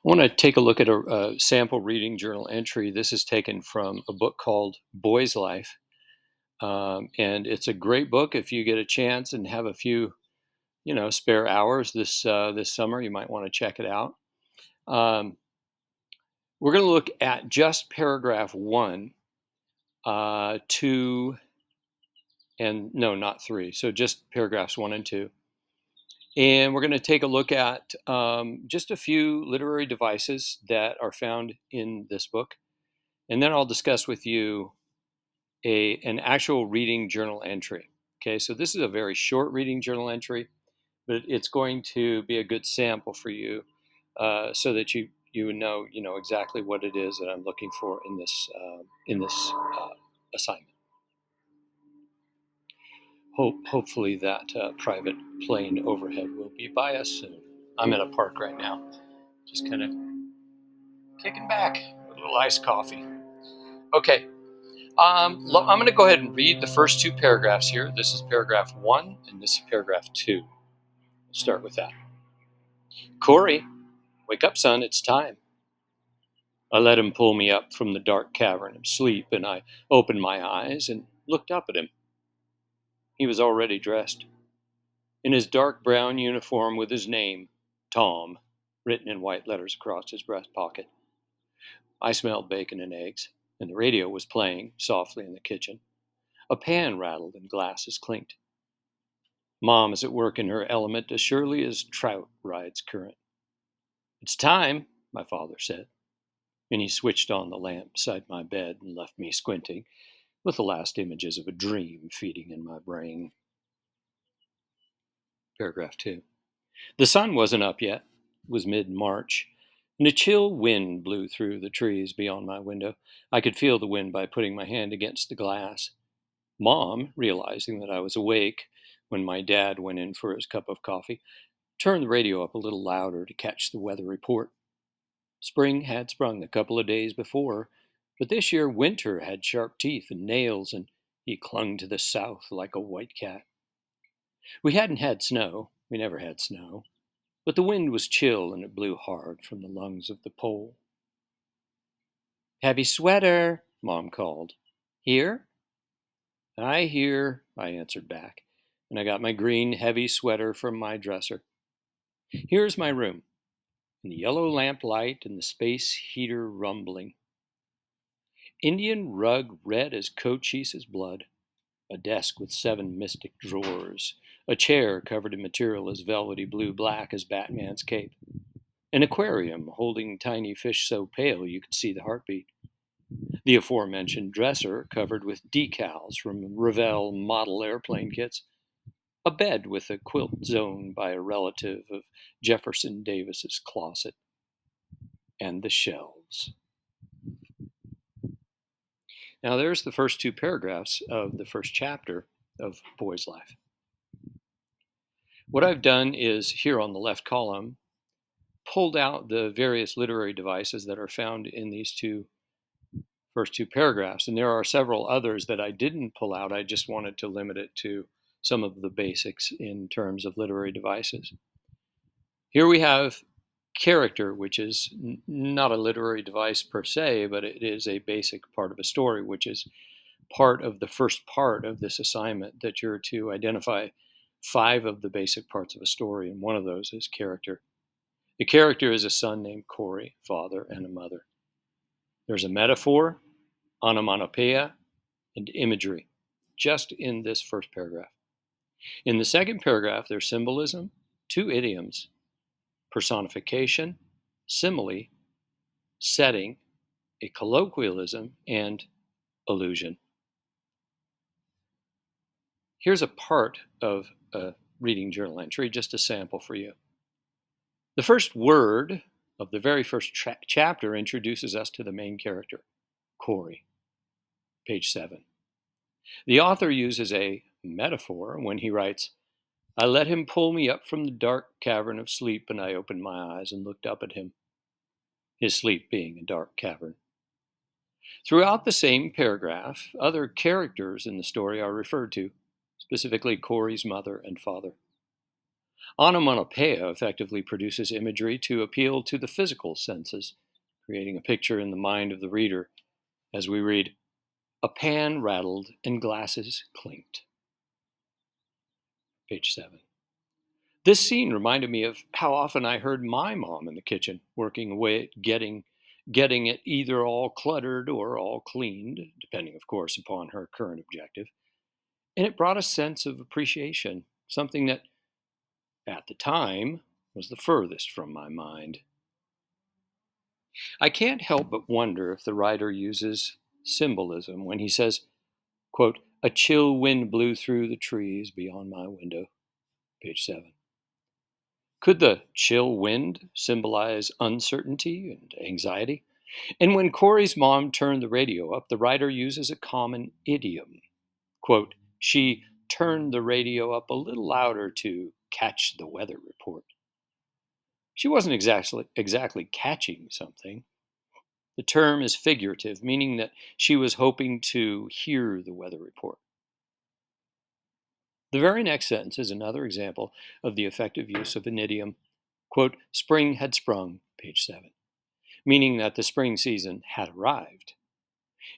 I want to take a look at a sample reading journal entry. This is taken from a book called Boy's Life. And it's a great book if you get a chance and have a few, spare hours this summer. You might want to check it out. Um, we're going to look at just paragraph 1, 2, and no, not 3. So just paragraphs 1 and 2. And we're going to take a look at just a few literary devices that are found in this book. And then I'll discuss with you an actual reading journal entry. Okay, so this is a very short reading journal entry, but it's going to be a good sample for you, so that you know exactly what it is that I'm looking for in this assignment. Hopefully that private plane overhead will be by us soon. I'm in a park right now, just kind of kicking back with a little iced coffee. Okay, I'm going to go ahead and read the first 2 paragraphs here. This is paragraph 1, and this is paragraph 2. We'll start with that. Corey, wake up, son, it's time. I let him pull me up from the dark cavern of sleep, and I opened my eyes and looked up at him. He was already dressed, in his dark brown uniform with his name, Tom, written in white letters across his breast pocket. I smelled bacon and eggs, and the radio was playing softly in the kitchen. A pan rattled and glasses clinked. Mom is at work in her element as surely as trout rides current. It's time, my father said, and he switched on the lamp beside my bed and left me squinting, with the last images of a dream feeding in my brain. Paragraph 2. The sun wasn't up yet. It was mid-March, and a chill wind blew through the trees beyond my window. I could feel the wind by putting my hand against the glass. Mom, realizing that I was awake when my dad went in for his cup of coffee, turned the radio up a little louder to catch the weather report. Spring had sprung a couple of days before, but this year winter had sharp teeth and nails, and he clung to the south like a white cat. We hadn't had snow. We never had snow. But the wind was chill and it blew hard from the lungs of the pole. Heavy sweater, Mom called. Here? I hear, I answered back, and I got my green heavy sweater from my dresser. Here's my room, in the yellow lamplight and the space heater rumbling. Indian rug red as Cochise's blood, a desk with 7 mystic drawers, a chair covered in material as velvety blue-black as Batman's cape, an aquarium holding tiny fish so pale you could see the heartbeat, the aforementioned dresser covered with decals from Revell model airplane kits, a bed with a quilt sewn by a relative of Jefferson Davis's closet, and the shelves. Now there's the first 2 paragraphs of the first chapter of Boy's Life. What I've done is, here on the left column, pulled out the various literary devices that are found in these first 2 paragraphs. And there are several others that I didn't pull out. I just wanted to limit it to some of the basics in terms of literary devices. Here we have character, which is not a literary device per se, but it is a basic part of a story, which is part of the first part of this assignment, that you're to identify 5 of the basic parts of a story, and one of those is character. The character is a son named Corey, father, and a mother. There's a metaphor, onomatopoeia, and imagery, just in this first paragraph. In the second paragraph, there's symbolism, 2 idioms, personification, simile, setting, a colloquialism, and allusion. Here's a part of a reading journal entry, just a sample for you. The first word of the very first chapter introduces us to the main character, Corey, page 7. The author uses a metaphor when he writes, I let him pull me up from the dark cavern of sleep, and I opened my eyes and looked up at him, his sleep being a dark cavern. Throughout the same paragraph, other characters in the story are referred to, specifically Corey's mother and father. Onomatopoeia effectively produces imagery to appeal to the physical senses, creating a picture in the mind of the reader as we read, "A pan rattled and glasses clinked." Page 7. This scene reminded me of how often I heard my mom in the kitchen working away at getting it either all cluttered or all cleaned, depending, of course, upon her current objective. And it brought a sense of appreciation, something that, at the time, was the furthest from my mind. I can't help but wonder if the writer uses symbolism when he says, quote, "A chill wind blew through the trees beyond my window." Page 7. Could the chill wind symbolize uncertainty and anxiety? And when Corey's mom turned the radio up, the writer uses a common idiom. Quote, "She turned the radio up a little louder to catch the weather report." She wasn't exactly catching something. The term is figurative, meaning that she was hoping to hear the weather report. The very next sentence is another example of the effective use of an idiom. Quote, "Spring had sprung," page 7, meaning that the spring season had arrived.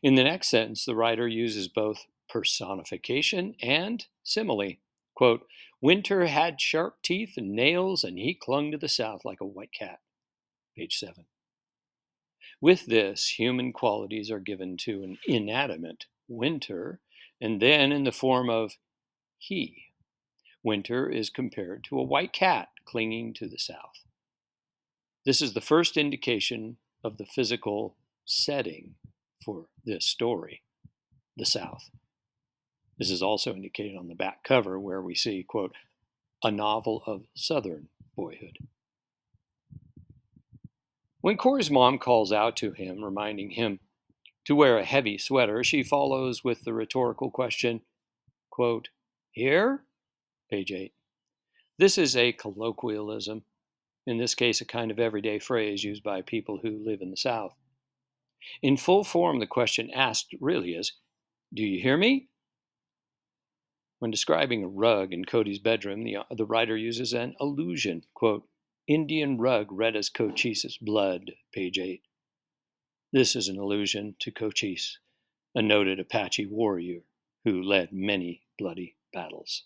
In the next sentence, the writer uses both personification and simile. Quote, "Winter had sharp teeth and nails, and he clung to the south like a white cat." Page 7. With this, human qualities are given to an inanimate winter, and then in the form of he. Winter is compared to a white cat clinging to the south. This is the first indication of the physical setting for this story, the South. This is also indicated on the back cover where we see, quote, "A novel of Southern boyhood." When Corey's mom calls out to him, reminding him to wear a heavy sweater, she follows with the rhetorical question, quote, "Here?" Page 8. This is a colloquialism, in this case, a kind of everyday phrase used by people who live in the South. In full form, the question asked really is, "Do you hear me?" When describing a rug in Cody's bedroom, the writer uses an allusion, quote, "Indian rug red as Cochise's blood," page 8. This is an allusion to Cochise, a noted Apache warrior who led many bloody battles.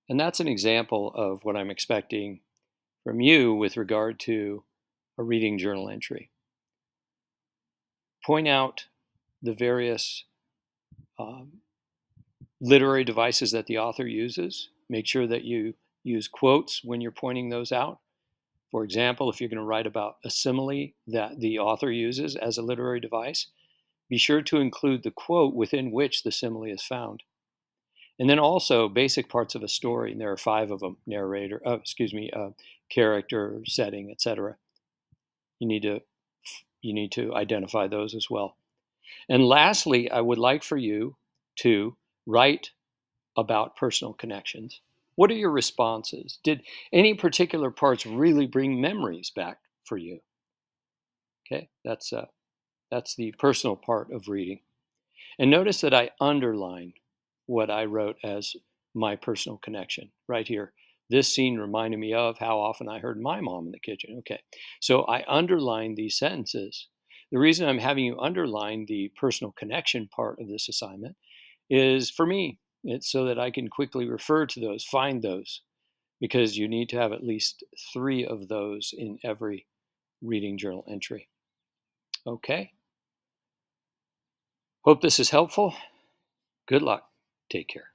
And that's an example of what I'm expecting from you with regard to a reading journal entry. Point out the various literary devices that the author uses. Make sure that you use quotes when you're pointing those out. For example, if you're going to write about a simile that the author uses as a literary device, be sure to include the quote within which the simile is found. And then also basic parts of a story, and there are 5 of them: narrator, character, setting, etc. You need to identify those as well. And lastly, I would like for you to write about personal connections. What are your responses? Did any particular parts really bring memories back for you? Okay, that's the personal part of reading. And notice that I underline what I wrote as my personal connection right here. This scene reminded me of how often I heard my mom in the kitchen. Okay, so I underline these sentences. The reason I'm having you underline the personal connection part of this assignment is for me. It's so that I can quickly refer to those, find those, because you need to have at least 3 of those in every reading journal entry. Okay. Hope this is helpful. Good luck. Take care.